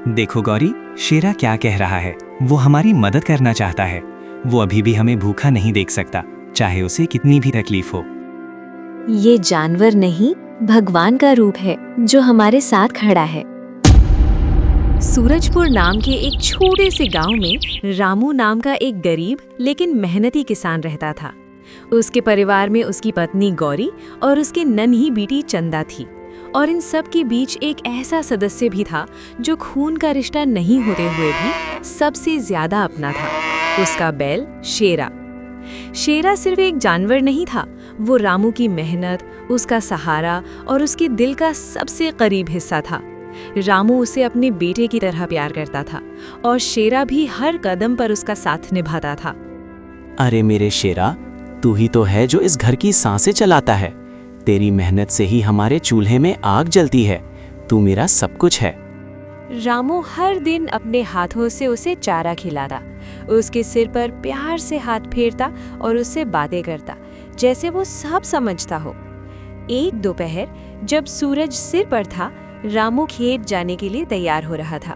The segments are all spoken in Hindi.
देखो गौरी, शेरा क्या कह रहा है। वो हमारी मदद करना चाहता है। वो अभी भी हमें भूखा नहीं देख सकता, चाहे उसे कितनी भी तकलीफ हो। ये जानवर नहीं, भगवान का रूप है जो हमारे साथ खड़ा है। सूरजपुर नाम के एक छोटे से गांव में रामू नाम का एक गरीब लेकिन मेहनती किसान रहता था। उसके परिवार में उसकी पत्नी गौरी और उसकी नन्ही बेटी चंदा थी। और इन सब के बीच एक ऐसा सदस्य भी था जो खून का रिश्ता नहीं होते हुए भी सबसे ज्यादा अपना था। उसका बैल शेरा। शेरा सिर्फ एक जानवर नहीं था, वो रामू की मेहनत, उसका सहारा और उसके दिल का सबसे करीब हिस्सा था। रामू उसे अपने बेटे की तरह प्यार करता था और शेरा भी हर कदम पर उसका साथ निभाता था। अरे मेरे शेरा, तू ही तो है जो इस घर की सांसें चलाता है। तेरी मेहनत से ही हमारे चूल्हे में आग जलती है। तू मेरा सब कुछ है। रामू हर दिन अपने हाथों से उसे चारा खिलाता, उसके सिर पर प्यार से हाथ फेरता और उससे बातें करता जैसे वो सब समझता हो। एक दोपहर जब सूरज सिर पर था, रामू खेत जाने के लिए तैयार हो रहा था।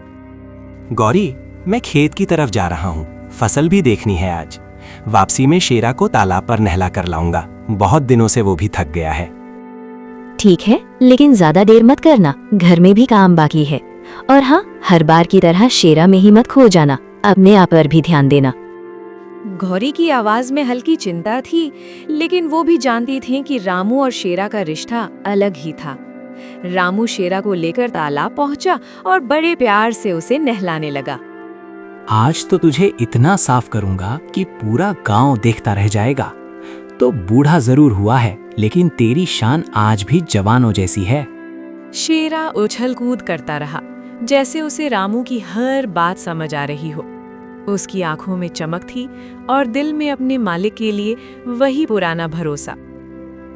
गौरी, मैं खेत की तरफ जा रहा हूँ। फसल भी देखनी है आज। वापसी में शेरा को तालाब पर नहला कर लाऊंगा। बहुत दिनों से वो भी थक गया है। ठीक है, लेकिन ज्यादा देर मत करना, घर में भी काम बाकी है। और हाँ, हर बार की तरह शेरा में ही मत खो जाना, अपने आप पर भी ध्यान देना। गौरी की आवाज में हल्की चिंता थी, लेकिन वो भी जानती थी कि रामू और शेरा का रिश्ता अलग ही था। रामू शेरा को लेकर तालाब पहुंचा और बड़े प्यार से उसे नहलाने लगा। आज तो तुझे इतना साफ करूंगा कि पूरा गांव देखता रह जाएगा। तो बूढ़ा जरूर हुआ है, लेकिन तेरी शान आज भी जवानों जैसी है। शेरा उछल कूद करता रहा, जैसे उसे रामू की हर बात समझ आ रही हो। उसकी आंखों में चमक थी और दिल में अपने मालिक के लिए वही पुराना भरोसा।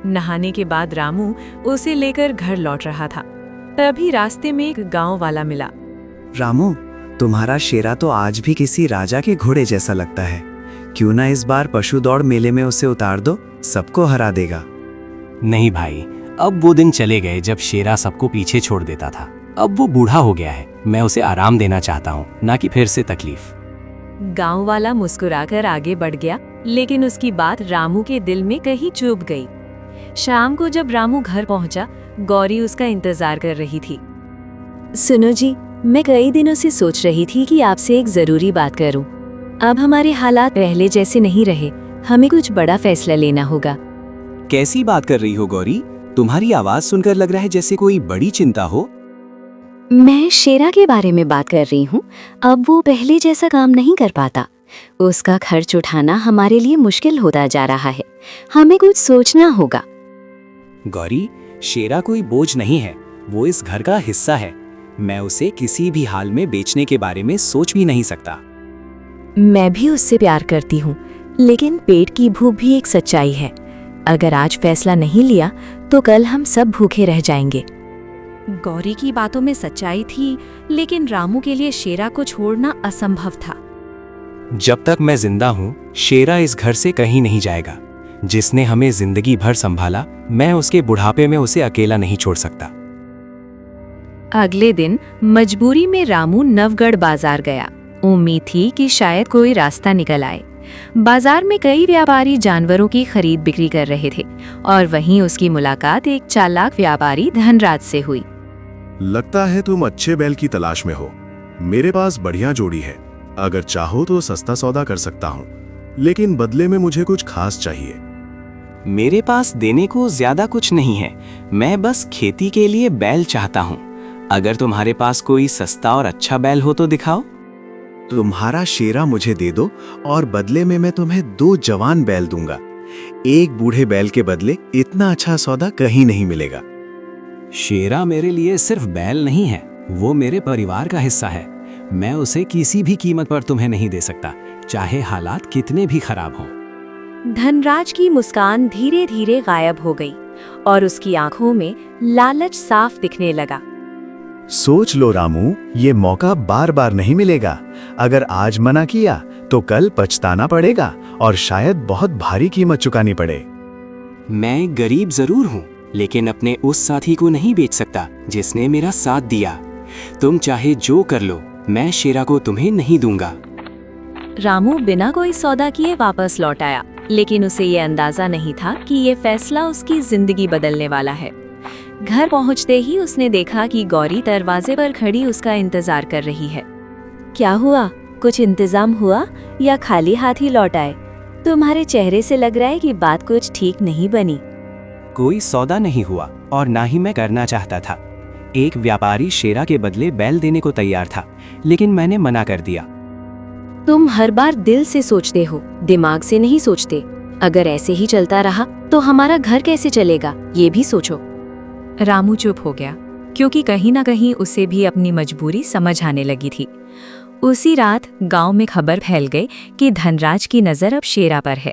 नहाने के बाद रामू उसे लेकर घर लौट रहा था। तभी रास्ते में एक गांव वाला मिला। रामू, तुम्हारा शेरा तो आज भी किसी राजा के घोड़े जैसा लगता है। क्यों ना इस बार पशु दौड़ मेले में उसे उतार दो, सबको हरा देगा। नहीं भाई, अब वो दिन चले गए जब शेरा सबको पीछे छोड़ देता था। अब वो बूढ़ा हो गया है। मैं उसे आराम देना चाहता हूँ, ना कि फिर से तकलीफ। गांव वाला मुस्कुराकर आगे बढ़ गया, लेकिन उसकी बात रामू के दिल में कहीं चुभ गई। शाम को जब रामू घर पहुंचा, गौरी उसका इंतजार कर रही थी। सुनो जी, मैं कई दिनों से सोच रही थी कि आपसे एक जरूरी बात करूं। अब हमारे हालात पहले जैसे नहीं रहे, हमें कुछ बड़ा फैसला लेना होगा। कैसी बात कर रही हो गौरी? तुम्हारी आवाज सुनकर लग रहा है जैसे कोई बड़ी चिंता हो। मैं शेरा के बारे में बात कर रही हूँ। अब वो पहले जैसा काम नहीं कर पाता। उसका खर्च उठाना हमारे लिए मुश्किल होता जा रहा है। हमें कुछ सोचना होगा। गौरी, शेरा कोई बोझ नहीं है, वो इस घर का हिस्सा है। मैं उसे किसी भी हाल में बेचने के बारे में सोच भी नहीं सकता। मैं भी उससे प्यार करती हूँ, लेकिन पेट की भूख भी एक सच्चाई है। अगर आज फैसला नहीं लिया तो कल हम सब भूखे रह जाएंगे। गौरी की बातों में सच्चाई थी, लेकिन रामू के लिए शेरा को छोड़ना असंभव था। जब तक मैं जिंदा हूँ, शेरा इस घर से कहीं नहीं जाएगा। जिसने हमें जिंदगी भर संभाला, मैं उसके बुढ़ापे में उसे अकेला नहीं छोड़ सकता। अगले दिन मजबूरी में रामू नवगढ़ बाजार गया। उम्मीद थी कि शायद कोई रास्ता निकल आए। बाजार में कई व्यापारी जानवरों की खरीद बिक्री कर रहे थे और वहीं उसकी मुलाकात एक चालाक व्यापारी धनराज से हुई। लगता है तुम अच्छे बैल की तलाश में हो। मेरे पास बढ़िया जोड़ी है। अगर चाहो तो सस्ता सौदा कर सकता हूँ, लेकिन बदले में मुझे कुछ खास चाहिए। मेरे पास देने को ज्यादा कुछ नहीं है। मैं बस खेती के लिए बैल चाहता हूँ। अगर तुम्हारे पास कोई सस्ता और अच्छा बैल हो तो दिखाओ। तुम्हारा शेरा मुझे दे दो और बदले में मैं तुम्हें 2 जवान बैल दूंगा। एक बूढ़े बैल के बदले इतना अच्छा सौदा कहीं नहीं मिलेगा। शेरा मेरे लिए सिर्फ बैल नहीं है, वो मेरे परिवार का हिस्सा है। मैं उसे किसी भी कीमत पर तुम्हें नहीं दे सकता, चाहे हालात कितने भी खराब हों। धनराज की मुस्कान धीरे धीरे गायब हो गई और उसकी आंखों में लालच साफ दिखने लगा। सोच लो रामू, ये मौका बार बार नहीं मिलेगा। अगर आज मना किया तो कल पछताना पड़ेगा और शायद बहुत भारी कीमत चुकानी पड़े। मैं गरीब जरूर हूँ, लेकिन अपने उस साथी को नहीं बेच सकता जिसने मेरा साथ दिया। तुम चाहे जो कर लो, मैं शेरा को तुम्हें नहीं दूंगा। रामू बिना कोई सौदा किए वापस लौट आया, लेकिन उसे ये अंदाजा नहीं था कि ये फैसला उसकी जिंदगी बदलने वाला है। घर पहुंचते ही उसने देखा कि गौरी दरवाजे पर खड़ी उसका इंतजार कर रही है। क्या हुआ? कुछ इंतजाम हुआ या खाली हाथ ही लौट आए? तुम्हारे चेहरे से लग रहा है कि बात कुछ ठीक नहीं बनी। कोई सौदा नहीं हुआ और ना ही मैं करना चाहता था। एक व्यापारी शेरा के बदले बैल देने को तैयार था, लेकिन मैंने मना कर दिया। तुम हर बार दिल से सोचते हो, दिमाग से नहीं सोचते। अगर ऐसे ही चलता रहा तो हमारा घर कैसे चलेगा, ये भी सोचो। रामू चुप हो गया, क्योंकि कहीं ना कहीं उसे भी अपनी मजबूरी समझ आने लगी थी। उसी रात गांव में खबर फैल गई कि धनराज की नजर अब शेरा पर है।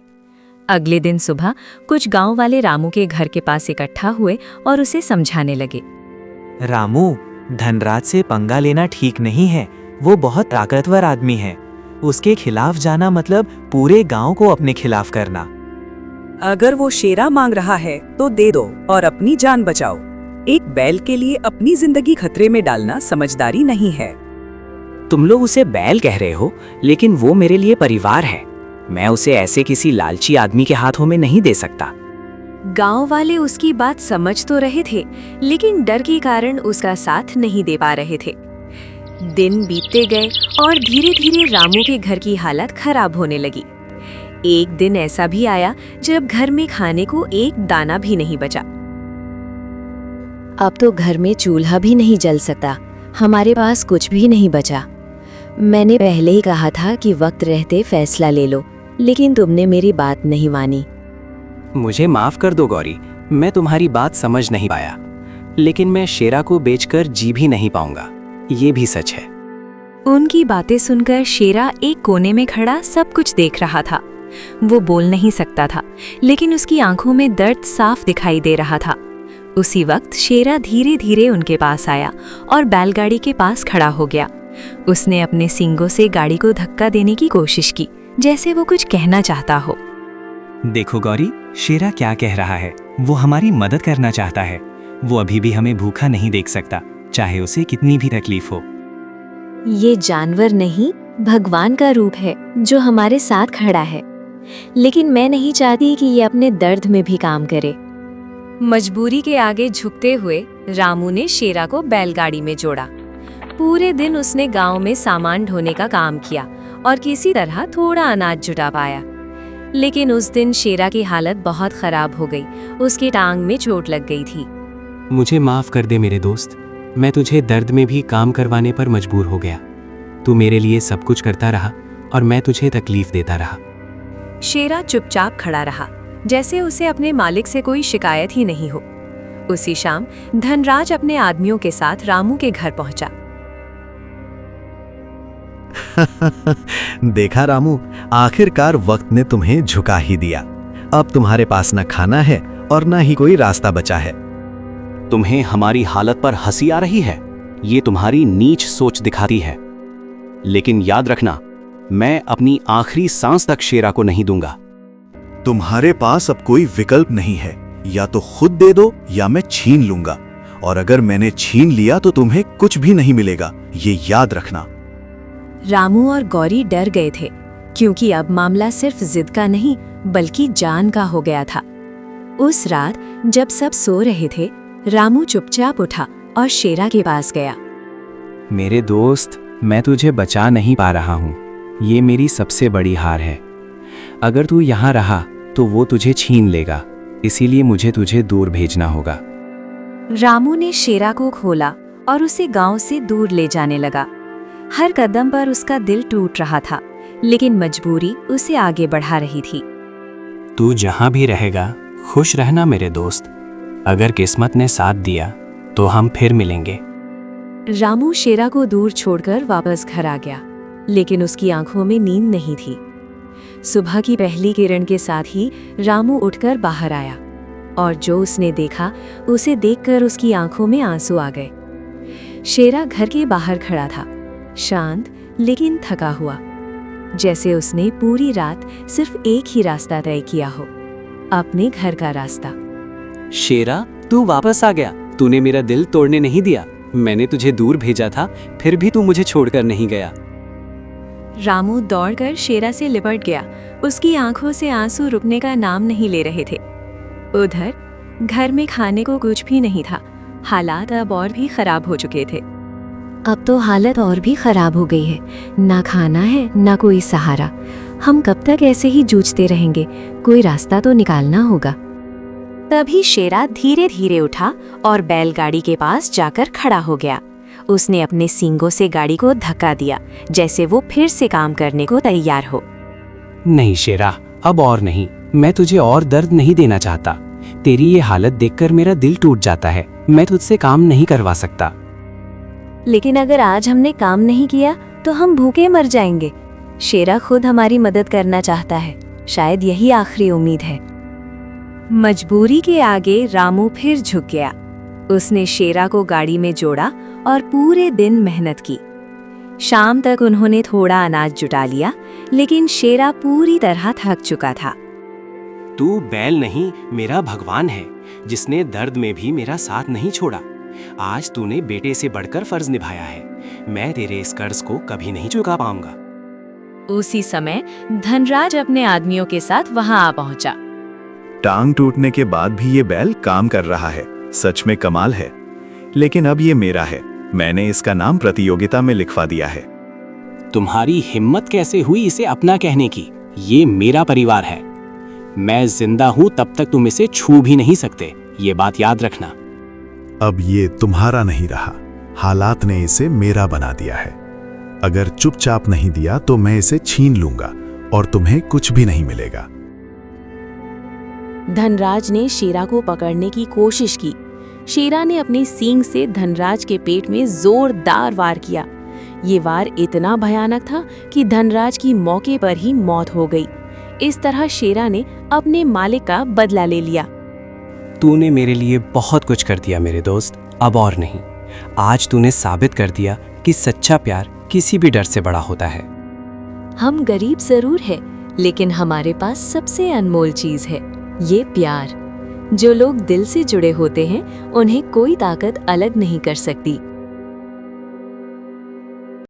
अगले दिन सुबह कुछ गांव वाले रामू के घर के पास इकट्ठा हुए और उसे समझाने लगे। रामू, धनराज से पंगा लेना ठीक नहीं है। वो बहुत ताकतवर आदमी है। उसके खिलाफ जाना मतलब पूरे गांव को अपने खिलाफ करना। अगर वो शेरा मांग रहा है तो दे दो और अपनी जान बचाओ। एक बैल के लिए अपनी जिंदगी खतरे में डालना समझदारी नहीं है। तुम लोग उसे बैल कह रहे हो, लेकिन वो मेरे लिए परिवार है। मैं उसे ऐसे किसी लालची आदमी के हाथों में नहीं दे सकता। गांव वाले उसकी बात समझ तो रहे थे, लेकिन डर के कारण उसका साथ नहीं दे पा रहे थे। दिन बीतते गए और धीरे धीरे रामू के घर की हालत खराब होने लगी। एक दिन ऐसा भी आया जब घर में खाने को एक दाना भी नहीं बचा। अब तो घर में चूल्हा भी नहीं जल सकता, हमारे पास कुछ भी नहीं बचा। मैंने पहले ही कहा था कि वक्त रहते फैसला ले लो, लेकिन तुमने मेरी बात नहीं मानी। मुझे माफ कर दो गौरी, मैं तुम्हारी बात समझ नहीं पाया, लेकिन मैं शेरा को बेचकर जी भी नहीं पाऊंगा, ये भी सच है। उनकी बातें सुनकर शेरा एक कोने में खड़ा सब कुछ देख रहा था। वो बोल नहीं सकता था, लेकिन उसकी आंखों में दर्द साफ दिखाई दे रहा था। उसी वक्त शेरा धीरे धीरे उनके पास आया और बैलगाड़ी के पास खड़ा हो गया। उसने अपने सींगों से गाड़ी को धक्का देने की कोशिश की, जैसे वो कुछ कहना चाहता हो। देखो गौरी, शेरा क्या कह रहा है। वो हमारी मदद करना चाहता है। वो अभी भी हमें भूखा नहीं देख सकता, चाहे उसे कितनी भी तकलीफ हो। ये जानवर नहीं, भगवान का रूप है जो हमारे साथ खड़ा है, लेकिन मैं नहीं चाहती कि ये अपने दर्द में भी काम करे। मजबूरी के आगे झुकते हुए रामू ने शेरा को बैलगाड़ी में जोड़ा। पूरे दिन उसने गांव में सामान ढोने का काम किया और किसी तरह थोड़ा अनाज जुटा पाया। लेकिन उस दिन शेरा की हालत बहुत खराब हो गई। उसकी टांग में चोट लग गई थी। मुझे माफ कर दे मेरे दोस्त, मैं तुझे दर्द में भी काम करवाने पर मजबूर हो गया। तू मेरे लिए सब कुछ करता रहा और मैं तुझे तकलीफ देता रहा। शेरा चुपचाप खड़ा रहा, जैसे उसे अपने मालिक से कोई शिकायत ही नहीं हो। उसी शाम धनराज अपने आदमियों के साथ रामू के घर पहुंचा। देखा रामू, आखिरकार वक्त ने तुम्हें झुका ही दिया। अब तुम्हारे पास न खाना है और न ही कोई रास्ता बचा है। तुम्हें हमारी हालत पर हंसी आ रही है, ये तुम्हारी नीच सोच दिखाती है। लेकिन याद रखना, मैं अपनी आखिरी सांस तक शेरा को नहीं दूंगा। तुम्हारे पास अब कोई विकल्प नहीं है, या तो खुद दे दो या मैं छीन लूंगा, और अगर मैंने छीन लिया तो तुम्हें कुछ भी नहीं मिलेगा, ये याद रखना। रामू और गौरी डर गए थे, क्योंकि अब मामला सिर्फ जिद का नहीं बल्कि जान का हो गया था। उस रात जब सब सो रहे थे, रामू चुपचाप उठा और शेरा के पास गया। मेरे दोस्त, मैं तुझे बचा नहीं पा रहा हूँ। ये मेरी सबसे बड़ी हार है। अगर तू यहाँ रहा तो वो तुझे छीन लेगा, इसीलिए मुझे तुझे दूर भेजना होगा। रामू ने शेरा को खोला और उसे गांव से दूर ले जाने लगा। हर कदम पर उसका दिल टूट रहा था, लेकिन मजबूरी उसे आगे बढ़ा रही थी। तू जहाँ भी रहेगा खुश रहना मेरे दोस्त। अगर किस्मत ने साथ दिया तो हम फिर मिलेंगे। रामू शेरा को दूर छोड़कर वापस घर आ गया, लेकिन उसकी आंखों में नींद नहीं थी। सुबह की पहली किरण के साथ ही रामू उठकर बाहर आया, और जो उसने देखा उसे देखकर उसकी आंखों में आंसू आ गए। शेरा घर के बाहर खड़ा था, शांत लेकिन थका हुआ, जैसे उसने पूरी रात सिर्फ एक ही रास्ता तय किया हो, अपने घर का रास्ता। शेरा, तू वापस आ गया। तूने मेरा दिल तोड़ने नहीं दिया। मैंने तुझे दूर भेजा था, फिर भी तू मुझे छोड़कर नहीं गया। रामू दौड़कर शेरा से लिपट गया। उसकी आंखों से आंसू रुकने का नाम नहीं ले रहे थे। उधर घर में खाने को कुछ भी नहीं था। हालात अब और भी खराब हो चुके थे। अब तो हालत और भी खराब हो गई है। ना खाना है, ना कोई सहारा। हम कब तक ऐसे ही जूझते रहेंगे? कोई रास्ता तो निकालना होगा। तभी शेरा धीरे धीरे उठा और बैलगाड़ी के पास जाकर खड़ा हो गया। उसने अपने सींगों से गाड़ी को धक्का दिया, जैसे वो फिर से काम करने को तैयार हो। नहीं शेरा, अब और नहीं। मैं तुझे और दर्द नहीं देना चाहता। तेरी ये हालत देखकर मेरा दिल टूट जाता है। मैं तुझसे काम नहीं करवा सकता। लेकिन अगर आज हमने काम नहीं किया तो हम भूखे मर जाएंगे। शेरा खुद हमारी मदद करना चाहता है। शायद यही आखिरी उम्मीद है। मजबूरी के आगे रामू फिर झुक गया। उसने शेरा को गाड़ी में जोड़ा और पूरे दिन मेहनत की। शाम तक उन्होंने थोड़ा अनाज जुटा लिया, लेकिन शेरा पूरी तरह थक चुका था। तू बैल नहीं, मेरा भगवान है, जिसने दर्द में भी मेरा साथ नहीं छोड़ा। आज तूने बेटे से बढ़कर फर्ज निभाया है। मैं तेरे इस कर्ज को कभी नहीं चुका पाऊंगा। उसी समय धनराज अपने आदमियों के साथ वहां आ पहुंचा। टांग टूटने के बाद भी ये बैल काम कर रहा है। सच में कमाल है। लेकिन अब ये मेरा है। मैंने इसका नाम प्रतियोगिता में लिखवा दिया है। तुम्हारी हिम्मत कैसे हुई इसे अपना कहने की? ये मेरा परिवार है। मैं जिंदा हूं तब तक तुम इसे छू भी नहीं सकते। ये बात याद रखना। अब ये तुम्हारा नहीं रहा। हालात ने इसे मेरा बना दिया है। अगर चुपचाप नहीं दिया तो मैं इसे छीन लूंगा और तुम्हें कुछ भी नहीं मिलेगा। धनराज ने शेरा को पकड़ने की कोशिश की। शेरा ने अपने सींग से धनराज के पेट में जोरदार वार किया। ये वार इतना भयानक था कि धनराज की मौके पर ही मौत हो गई। इस तरह शेरा ने अपने मालिक का बदला ले लिया। तूने मेरे लिए बहुत कुछ कर दिया मेरे दोस्त, अब और नहीं। आज तूने साबित कर दिया कि सच्चा प्यार किसी भी डर से बड़ा होता है। हम गरीब जरूर है, लेकिन हमारे पास सबसे अनमोल चीज है, ये प्यार। जो लोग दिल से जुड़े होते हैं, उन्हें कोई ताकत अलग नहीं कर सकती।